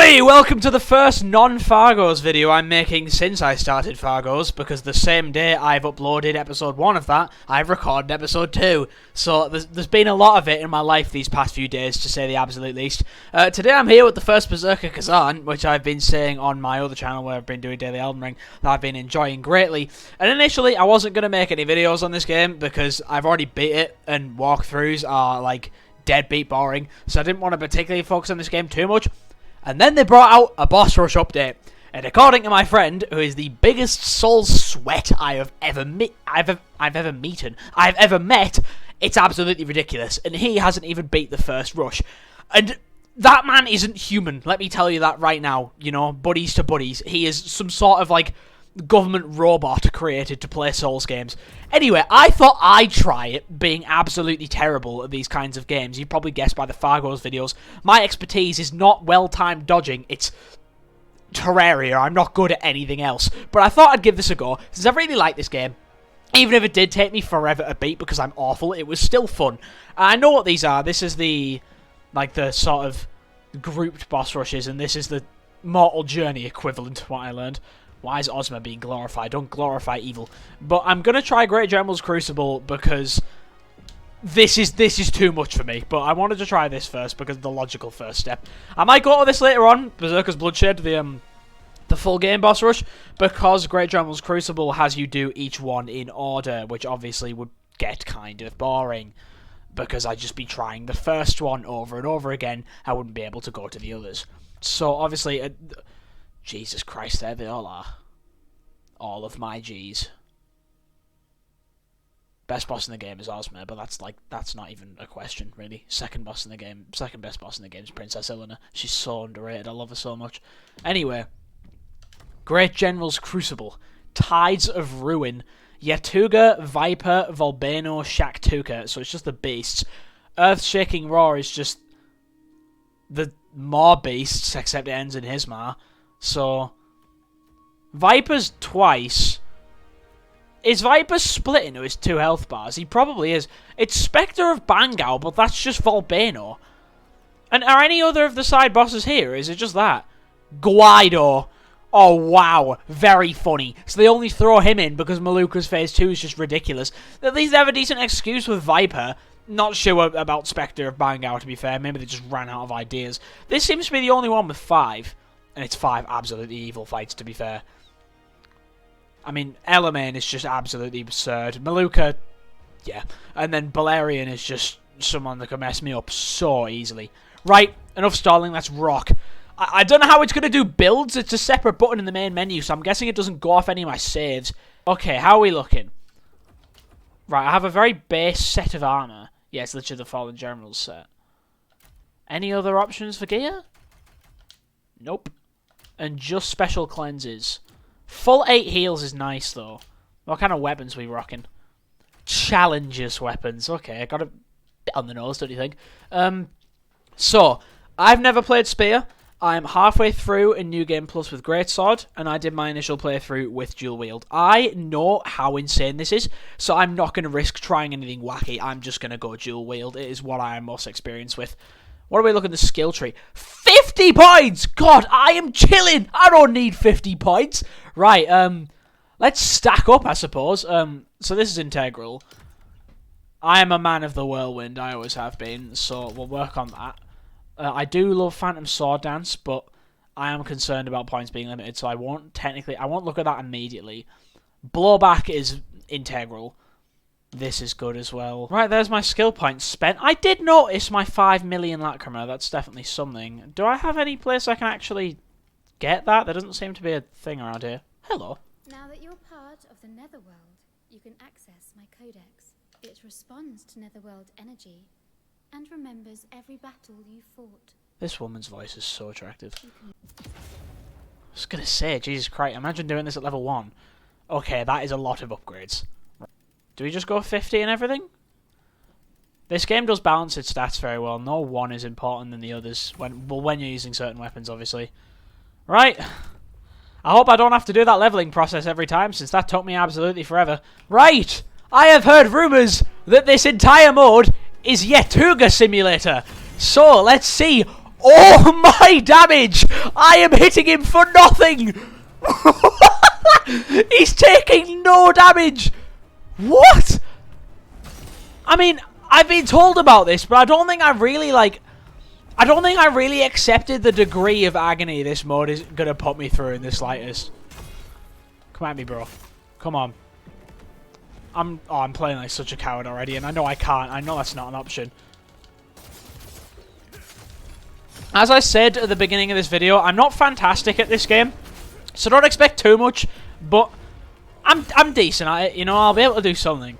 Oi! Welcome to the first non-Fargos video I'm making since I started Fargos, because the same day I've uploaded episode 1 of that, I've recorded episode 2. So there's been a lot of it in my life these past few days, to say the absolute least. Today I'm here with the First Berserker Khazan, which I've been saying on my other channel where I've been doing Daily Elden Ring, that I've been enjoying greatly. And initially I wasn't going to make any videos on this game, because I've already beat it, and walkthroughs are like deadbeat boring, so I didn't want to particularly focus on this game too much. And then they brought out a boss rush update, and according to my friend, who is the biggest soul sweat I've ever met, it's absolutely ridiculous, and he hasn't even beat the first rush. And that man isn't human, let me tell you that right now, you know, buddies to buddies. He is some sort of, like, government robot created to play Souls games. Anyway, I thought I'd try it, being absolutely terrible at these kinds of games. You probably guessed by the Fargos videos. My expertise is not well-timed dodging, it's Terraria. I'm not good at anything else. But I thought I'd give this a go, since I really like this game. Even if it did take me forever to beat because I'm awful, it was still fun. I know what these are. This is the, like, the sort of grouped boss rushes, and this is the Mortal Journey equivalent, what I learned. Why is Ozma being glorified? Don't glorify evil. But I'm going to try Great General's Crucible because this is too much for me. But I wanted to try this first because the logical first step. I might go to this later on, Berserker's Bloodshed, the full game boss rush, because Great General's Crucible has you do each one in order, which obviously would get kind of boring. Because I'd just be trying the first one over and over again, I wouldn't be able to go to the others. So obviously... Jesus Christ, there they all are. All of my G's. Best boss in the game is Ozma, but that's not even a question, really. Second best boss in the game is Princess Eleanor. She's so underrated, I love her so much. Anyway, Great General's Crucible. Tides of Ruin. Yatuga, Viper, Volbaino, Shaktuka. So it's just the beasts. Earth-Shaking Roar is just the more beasts, except it ends in Hismar. So, Viper's twice. Is Viper split into his 2 health bars? He probably is. It's Spectre of Bangao, but that's just Volbaino. And are any other of the side bosses here? Is it just that? Guido. Oh, wow. Very funny. So they only throw him in because Maluka's phase 2 is just ridiculous. At least they have a decent excuse with Viper. Not sure about Spectre of Bangao, to be fair. Maybe they just ran out of ideas. This seems to be the only one with 5. And it's 5 absolutely evil fights, to be fair. I mean, Elamane is just absolutely absurd. Maluka, yeah. And then Balerion is just someone that can mess me up so easily. Right, enough stalling, let's rock. I don't know how it's going to do builds. It's a separate button in the main menu, so I'm guessing it doesn't go off any of my saves. Okay, how are we looking? Right, I have a very base set of armor. Yeah, it's literally the Fallen Generals set. Any other options for gear? Nope. And just special cleanses. Full 8 heals is nice, though. What kind of weapons are we rocking? Challenges weapons. Okay, I got a bit on the nose, don't you think? So, I've never played Spear. I'm halfway through in New Game Plus with Greatsword, and I did my initial playthrough with Dual Wield. I know how insane this is, so I'm not going to risk trying anything wacky. I'm just going to go Dual Wield. It is what I am most experienced with. What are we looking at the skill tree? 50 points! God, I am chilling! I don't need 50 points! Right, let's stack up, I suppose. So this is integral. I am a man of the whirlwind, I always have been, so we'll work on that. I do love Phantom Sword Dance, but I am concerned about points being limited, so I won't look at that immediately. Blowback is integral. This is good as well. Right, there's my skill points spent. I did notice my 5 million lacrima. That's definitely something. Do I have any place I can actually get that? There doesn't seem to be a thing around here. Hello. Now that you're part of the Netherworld, you can access my codex. It responds to Netherworld energy and remembers every battle you fought. This woman's voice is so attractive. I was going to say, Jesus Christ, imagine doing this at level 1. Okay, that is a lot of upgrades. Do we just go 50 and everything? This game does balance its stats very well. No one is important than the others when you're using certain weapons, obviously. Right. I hope I don't have to do that leveling process every time, since that took me absolutely forever. Right. I have heard rumours that this entire mode is Yatuga Simulator. So, let's see. Oh my damage! I am hitting him for nothing! He's taking no damage! What? I mean, I've been told about this, but I don't think I really, like... I don't think I really accepted the degree of agony this mode is gonna put me through in the slightest. Come at me, bro. Come on. I'm playing like such a coward already, and I know I can't. I know that's not an option. As I said at the beginning of this video, I'm not fantastic at this game, so don't expect too much, but I'm decent at it, you know, I'll be able to do something.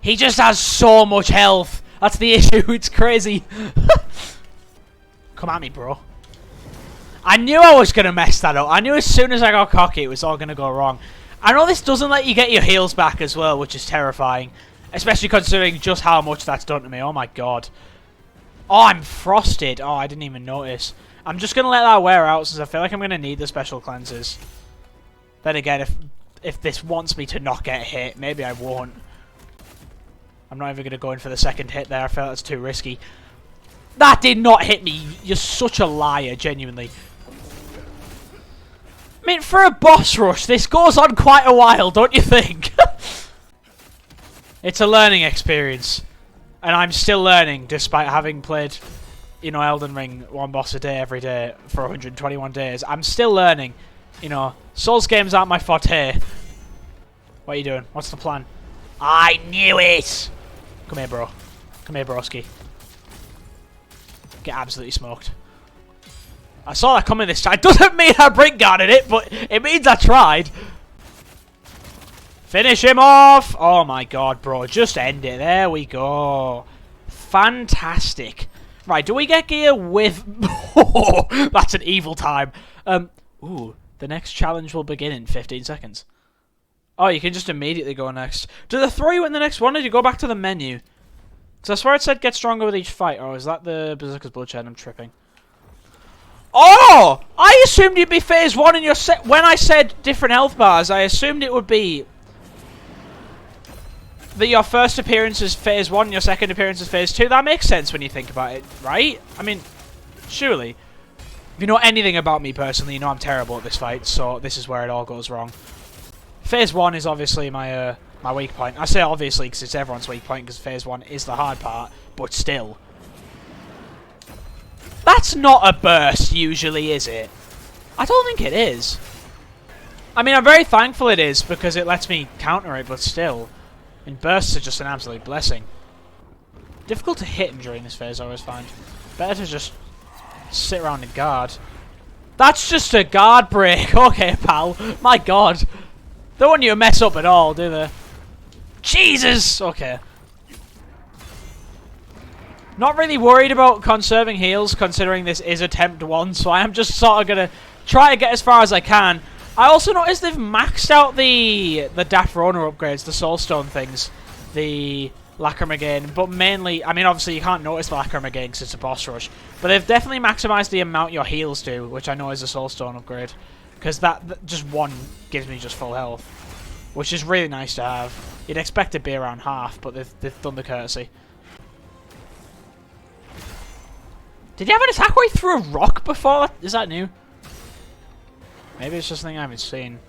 He just has so much health. That's the issue, it's crazy. Come at me, bro. I knew I was going to mess that up. I knew as soon as I got cocky it was all going to go wrong. I know this doesn't let you get your heals back as well, which is terrifying. Especially considering just how much that's done to me. Oh my god. Oh, I'm frosted. Oh, I didn't even notice. I'm just going to let that wear out since I feel like I'm going to need the special cleanses. Then again, if this wants me to not get hit, maybe I won't. I'm not even going to go in for the second hit there. I feel that's too risky. That did not hit me. You're such a liar, genuinely. I mean, for a boss rush, this goes on quite a while, don't you think? It's a learning experience. And I'm still learning, despite having played, you know, Elden Ring one boss a day every day for 121 days. I'm still learning. You know, Souls games aren't my forte. What are you doing? What's the plan? I knew it! Come here, bro. Come here, broski. Get absolutely smoked. I saw that coming this time. It doesn't mean I brick-guarded it, but it means I tried. Finish him off! Oh my god, bro. Just end it. There we go. Fantastic. Right, do we get gear with... Oh, that's an evil time. Ooh, the next challenge will begin in 15 seconds. Oh, you can just immediately go next. Do they throw you in the next one, or do you go back to the menu? Because I swear it said get stronger with each fight. Or is that the Berserker's Bloodshed? I'm tripping. Oh! I assumed you'd be phase 1 in your set. When I said different health bars, I assumed it would be that your first appearance is phase 1, your second appearance is phase 2. That makes sense when you think about it, right? I mean, surely. If you know anything about me personally, you know I'm terrible at this fight, so this is where it all goes wrong. Phase 1 is obviously my my weak point. I say obviously because it's everyone's weak point, because phase 1 is the hard part, but still. That's not a burst usually, is it? I don't think it is. I mean, I'm very thankful it is, because it lets me counter it, but still. And bursts are just an absolute blessing. Difficult to hit him during this phase, I always find. Better to just sit around and guard. That's just a guard break. Okay, pal. My god. They don't want you to mess up at all, do they? Jesus! Okay. Not really worried about conserving heals, considering this is attempt 1, so I am just sort of going to try to get as far as I can. I also noticed they've maxed out the Daft Rona upgrades, the Soulstone things, the Lacrimogen, but mainly, I mean obviously you can't notice the Lacrimogen because it's a boss rush, but they've definitely maximized the amount your heals do, which I know is a Soulstone upgrade, because that just one gives me just full health, which is really nice to have. You'd expect it to be around half, but they've done the courtesy. Did you have an attack right through a rock before? Is that new? Maybe it's just something I haven't seen.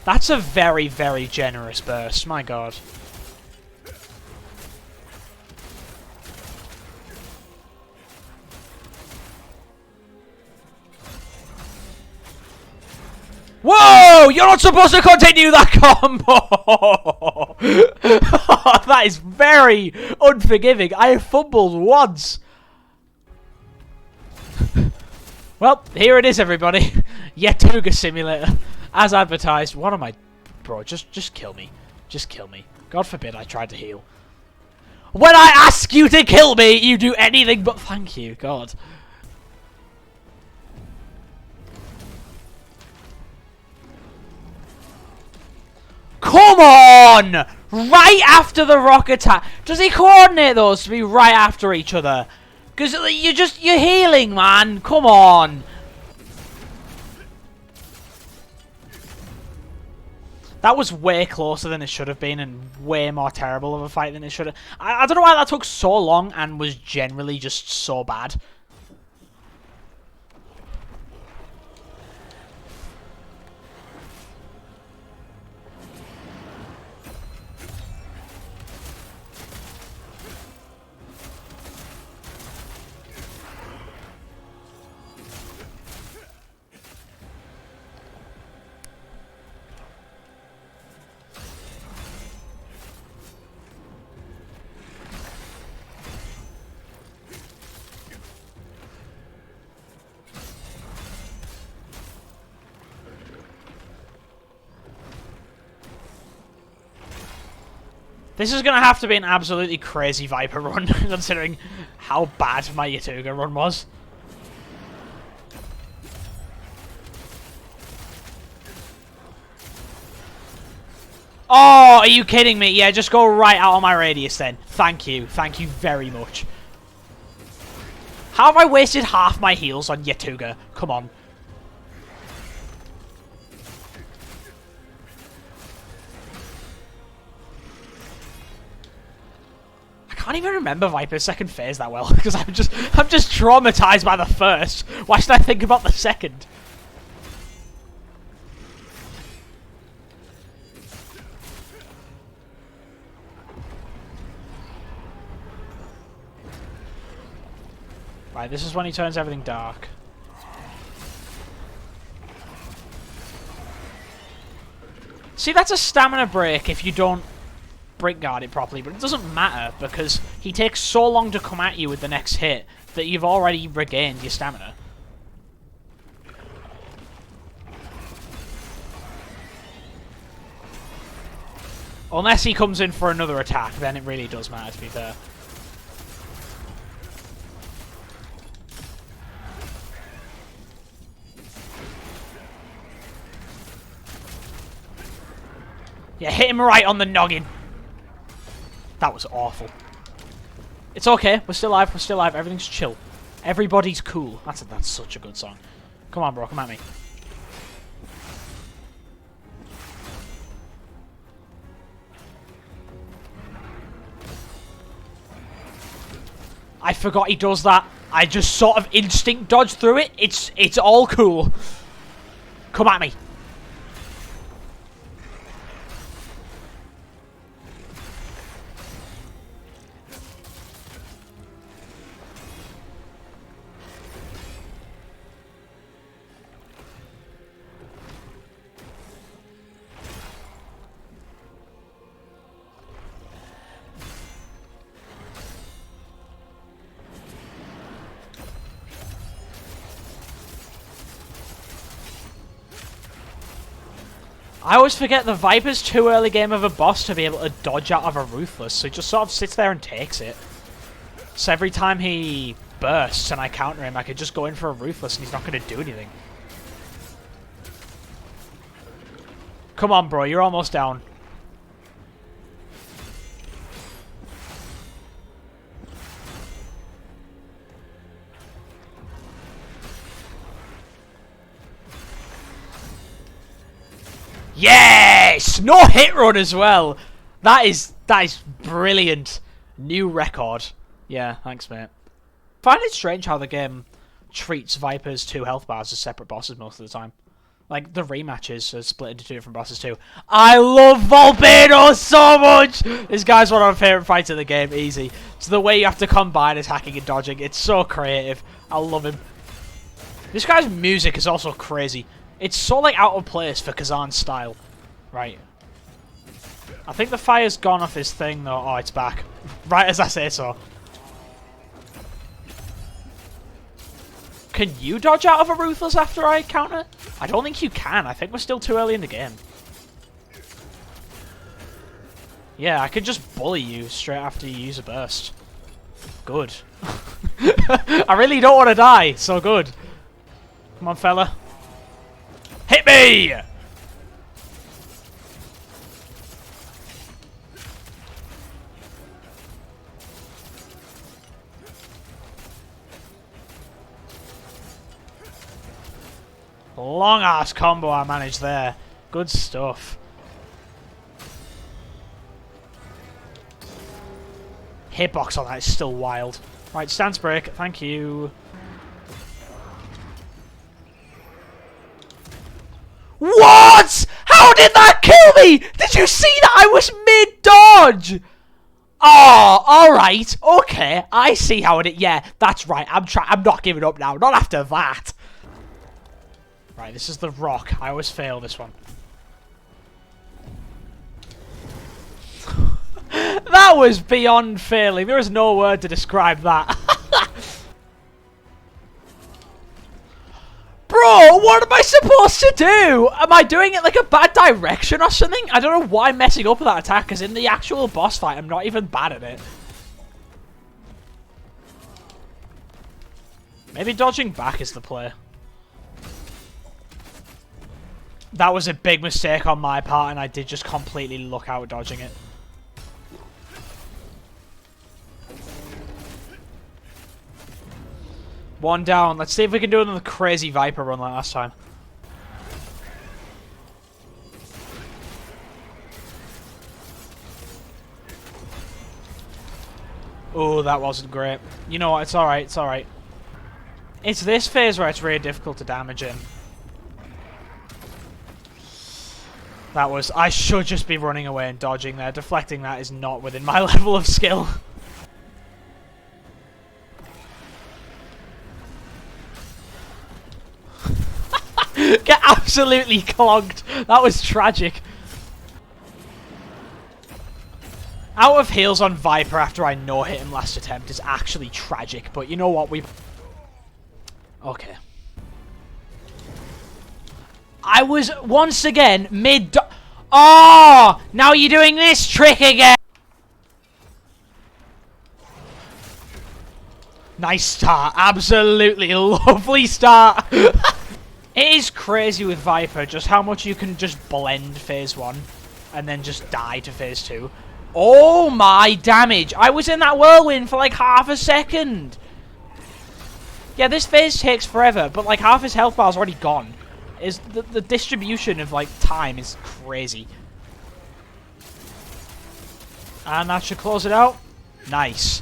That's a very, very generous burst. My god. Whoa! You're not supposed to continue that combo! That is very unforgiving. I have fumbled once. Well, here it is, everybody. Yatuga Simulator. As advertised. What am I... Bro, just kill me. Just kill me. God forbid I tried to heal. When I ask you to kill me, you do anything but thank you. God. Come on! Right after the rock attack. Does he coordinate those to be right after each other? Because you're healing, man. Come on. That was way closer than it should have been, and way more terrible of a fight than it should have. I don't know why that took so long and was generally just so bad. This is going to have to be an absolutely crazy Viper run, considering how bad my Yatuga run was. Oh, are you kidding me? Yeah, just go right out of my radius then. Thank you. Thank you very much. How have I wasted half my heals on Yatuga? Come on. I can't even remember Viper's second phase that well because I'm just traumatized by the first. Why should I think about the second? Right, this is when he turns everything dark. See, that's a stamina break if you don't brick guard it properly, but it doesn't matter because he takes so long to come at you with the next hit that you've already regained your stamina. Unless he comes in for another attack, then it really does matter, to be fair. Yeah, hit him right on the noggin. That was awful. It's okay. We're still alive. We're still alive. Everything's chill. Everybody's cool. That's such a good song. Come on, bro. Come at me. I forgot he does that. I just sort of instinct dodged through it. It's all cool. Come at me. I always forget the Viper's too early game of a boss to be able to dodge out of a Ruthless, so he just sort of sits there and takes it. So every time he bursts and I counter him, I could just go in for a Ruthless and he's not going to do anything. Come on, bro, you're almost down. Yes! No hit run as well. That is brilliant. New record. Yeah, thanks, mate. I find it strange how the game treats Viper's 2 health bars as separate bosses most of the time. Like, the rematches are split into 2 different bosses too. I love Volbaino so much! This guy's one of my favourite fights in the game, easy. So the way you have to combine his hacking and dodging, it's so creative. I love him. This guy's music is also crazy. It's so, like, out of place for Khazan's style. Right. I think the fire's gone off his thing, though. Oh, it's back. Right as I say so. Can you dodge out of a Ruthless after I counter? I don't think you can. I think we're still too early in the game. Yeah, I could just bully you straight after you use a burst. Good. I really don't want to die. So good. Come on, fella. Hit me! Long ass combo I managed there. Good stuff. hitbox on that is still wild. Right, stance break. Thank you. What? How did that kill me? Did you see that? I was mid-dodge. Oh, alright. Okay, I see how it is. Yeah, that's right. I'm not giving up now. Not after that. Right, this is the rock. I always fail this one. That was beyond failing. There is no word to describe that. Bro, what am I supposed to do? Am I doing it like a bad direction or something? I don't know why I'm messing up with that attack, because in the actual boss fight, I'm not even bad at it. Maybe dodging back is the play. That was a big mistake on my part, and I did just completely luck out dodging it. One down. Let's see if we can do another crazy Viper run like last time. Oh, that wasn't great. You know what? It's alright. It's alright. It's this phase where it's really difficult to damage him. That was... I should just be running away and dodging there. Deflecting that is not within my level of skill. Get absolutely clogged. That was tragic. Out of heals on Viper after I no-hit him last attempt is actually tragic. But you know what? Okay. I was once again mid... Oh! Now you're doing this trick again! Nice start. Absolutely lovely start. It is crazy with Viper just how much you can just blend phase 1 and then just die to phase 2. Oh my damage! I was in that whirlwind for like half a second! Yeah, this phase takes forever, but like half his health bar is already gone. The distribution of like time is crazy. And that should close it out. Nice.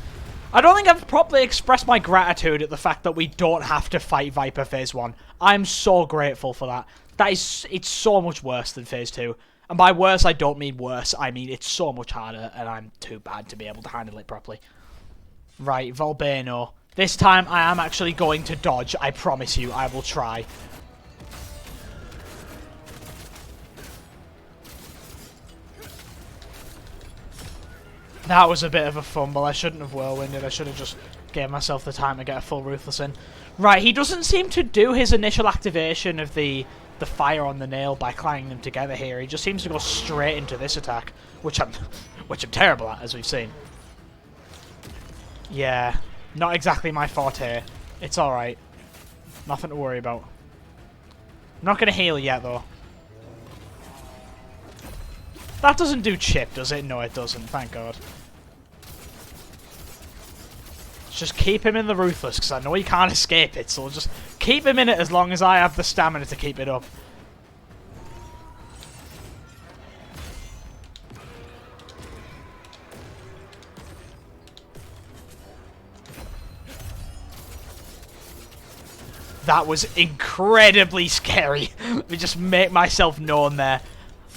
I don't think I've properly expressed my gratitude at the fact that we don't have to fight Viper phase 1. I'm so grateful for that. It's so much worse than phase 2. And by worse, I don't mean worse. I mean it's so much harder, and I'm too bad to be able to handle it properly. Right, Volbaino. This time I am actually going to dodge. I promise you, I will try. That was a bit of a fumble. I shouldn't have whirlwinded. I should have just gave myself the time to get a full Ruthless in. Right, he doesn't seem to do his initial activation of the fire on the nail by clanging them together here. He just seems to go straight into this attack, which I'm terrible at, as we've seen. Yeah, not exactly my forte. It's alright. Nothing to worry about. I'm not going to heal yet, though. That doesn't do chip, does it? No, it doesn't. Thank God. Just keep him in the Ruthless, because I know he can't escape it, so we'll just keep him in it as long as I have the stamina to keep it up. That was incredibly scary. Let me just make myself known there.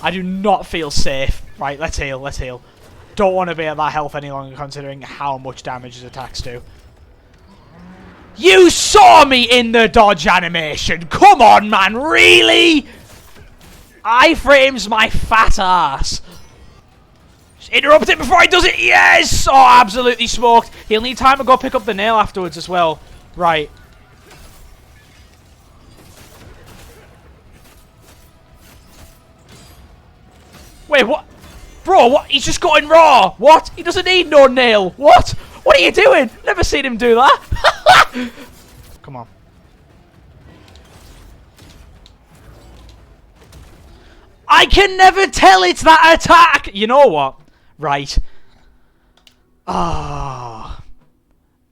I do not feel safe. Right, let's heal, let's heal. Don't want to be at that health any longer considering how much damage his attacks do. You saw me in the dodge animation! Come on, man, really? Iframes my fat ass. Just interrupt it before he does it. Yes! Oh, absolutely smoked. He'll need time to go pick up the nail afterwards as well. Right. Wait, what? Bro, what? He's just got in raw. What? He doesn't need no nail. What? What are you doing? Never seen him do that. Come on. I can never tell it's that attack. You know what? Right. Ah.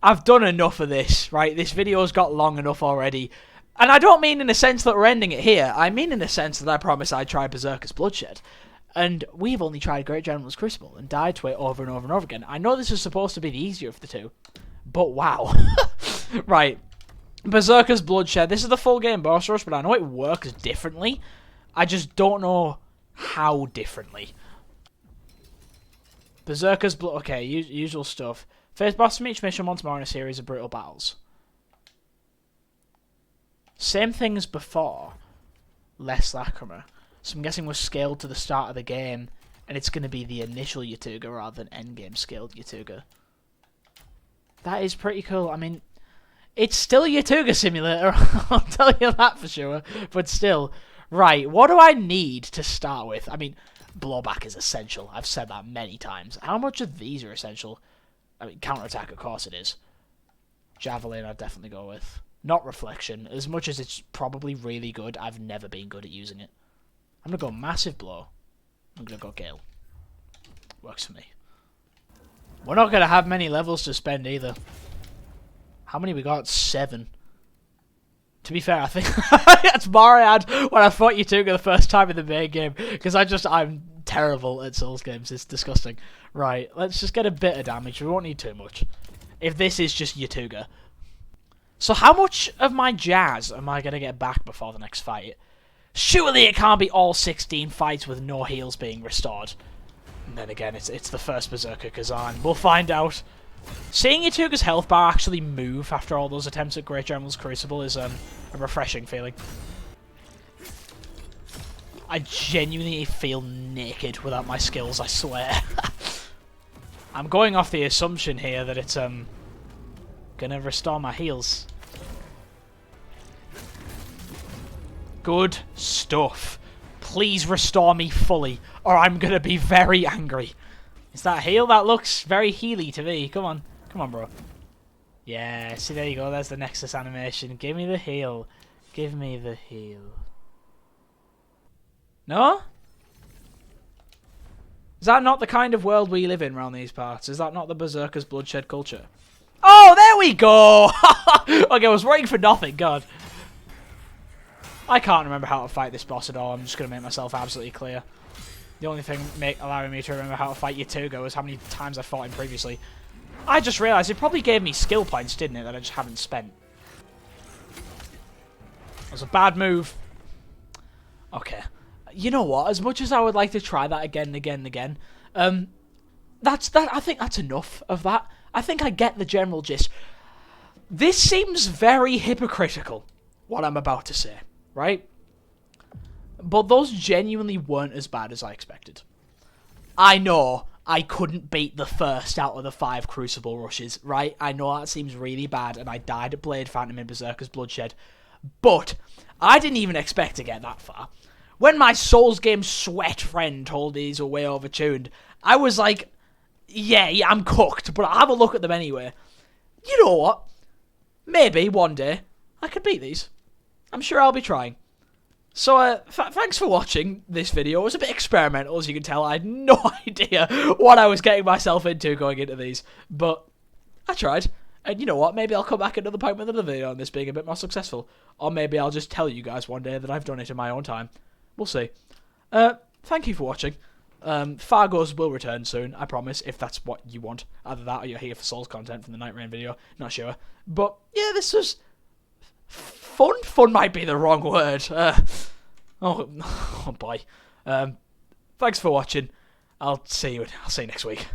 I've done enough of this, right? This video's got long enough already. And I don't mean in the sense that we're ending it here. I mean in the sense that I promised I'd try Berserker's Bloodshed. And we've only tried Great General's Crucible and died to it over and over and over again. I know this is supposed to be the easier of the two, but wow. Right. Berserker's Bloodshed. This is the full game boss rush, but I know it works differently. I just don't know how differently. Berserker's Blood. Okay, usual stuff. First boss from each mission once more in a series of brutal battles. Same thing as before. Less lacrima. So I'm guessing we're scaled to the start of the game, and it's going to be the initial Yatuga rather than endgame scaled Yatuga. That is pretty cool. I mean, it's still Yatuga Simulator, I'll tell you that for sure. But still, right, what do I need to start with? I mean, blowback is essential. I've said that many times. How much of these are essential? I mean, counterattack, of course it is. Javelin, I'd definitely go with. Not reflection. As much as it's probably really good, I've never been good at using it. I'm going to go massive blow. I'm going to go Gale. Works for me. We're not going to have many levels to spend either. How many we got? 7. To be fair, I think that's more I had when I fought Yatuga the first time in the main game. Because I'm terrible at Souls games. It's disgusting. Right, let's just get a bit of damage. We won't need too much. If this is just Yatuga. So how much of my jazz am I going to get back before the next fight? Surely it can't be all 16 fights with no heals being restored. And then again, it's the first Berserker Khazan. We'll find out. Seeing Yatuga's health bar actually move after all those attempts at Great General's Crucible is a refreshing feeling. I genuinely feel naked without my skills, I swear. I'm going off the assumption here that it's gonna restore my heals. Good stuff. Please restore me fully, or I'm gonna be very angry. Is that a heal? That looks very healy to me. Come on. Come on, bro. Yeah, see, there you go. There's the Nexus animation. Give me the heal. Give me the heal. No? Is that not the kind of world we live in around these parts? Is that not the Berserker's Bloodshed culture? Oh, there we go! Okay, I was waiting for nothing. God. I can't remember how to fight this boss at all. I'm just going to make myself absolutely clear. The only thing allowing me to remember how to fight Yatuga was how many times I fought him previously. I just realised it probably gave me skill points, didn't it, that I just haven't spent. That was a bad move. Okay. You know what? As much as I would like to try that again and again and again, I think that's enough of that. I think I get the general gist. This seems very hypocritical, what I'm about to say, right? But those genuinely weren't as bad as I expected. I know I couldn't beat the first out of the 5 Crucible rushes, right? I know that seems really bad, and I died at Blade Phantom in Berserker's Bloodshed. But I didn't even expect to get that far. When my Souls game sweat friend told me these were way overtuned, I was like, yeah, I'm cooked, but I'll have a look at them anyway. You know what? Maybe one day I could beat these. I'm sure I'll be trying. So, thanks for watching this video. It was a bit experimental, as you can tell. I had no idea what I was getting myself into going into these. But I tried. And you know what? Maybe I'll come back another point with another video on this being a bit more successful. Or maybe I'll just tell you guys one day that I've done it in my own time. We'll see. Thank you for watching. Fargo's will return soon, I promise, if that's what you want. Either that or you're here for Souls content from the Night Rain video. Not sure. But, yeah, this was fun. Fun might be the wrong word. Oh boy. Thanks for watching. I'll see you next week.